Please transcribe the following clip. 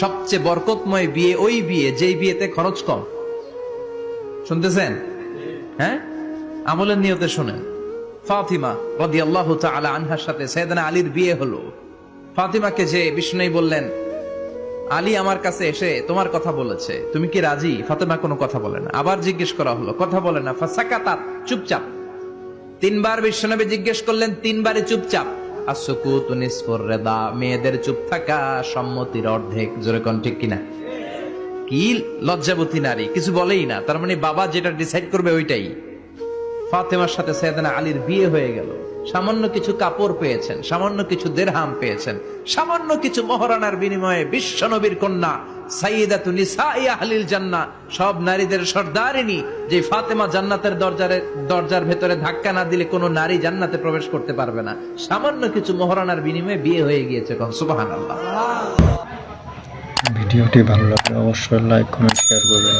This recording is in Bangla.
সবচেয়ে বরকতময় বিয়ে ওই বিয়ে যেই বিয়েতে খরচ কম। শুনতেছেন? হ্যাঁ, আমলের নিয়তে শুনেন। ফাতিমা রাদিয়াল্লাহু তাআলা আনহার সাথে সাইয়েদনা আলীর বিয়ে হলো। ফাতিমাকে যে বিষ্ণু বললেন, আলী আমার কাছে এসে তোমার কথা বলেছে, তুমি কি রাজি? ফাতিমা কোনো কথা বলে না। আবার জিজ্ঞেস করা হলো, কথা বলে না। ফাসাকাতাত, চুপচাপ। তিনবার বিশ্বনবী জিজ্ঞেস করলেন, তিনবারই চুপচাপ। আসুকুতু নিসফুর রিদা, মেয়েদের চুপ থাকা সম্মতির অর্ধেক। জোরে কোন ঠিক কিনা? কি লজ্জাবতী নারী, কিছু বলেই না। তার মানে বাবা যেটা ডিসাইড করবে ওইটাই। ফাতেমার সাথে সাইয়েদনা আলীর বিয়ে হয়ে গেল। সামান্য কিছু কাপড় পেয়েছেন, সামান্য কিছু দিরহাম পেয়েছেন, সামান্য কিছু মহরানার বিনিময়ে বিশ্বনবীর কন্যা সাইয়্যিদাতু নিসাই আহলিল জান্নাহ, সব নারীদের সর্দারিনী, যে ফাতেমা জান্নাতের দরজার ভেতরে ধাক্কা না দিলে কোনো নারী জান্নাতে প্রবেশ করতে পারবে না। সামান্য কিছু মহরানার বিনিময়ে বিয়ে হয়ে গিয়েছে। কোন সুবহানাল্লাহ। ভিডিওটি ভালো লাগলে অবশ্যই লাইক কমেন্ট শেয়ার করবেন।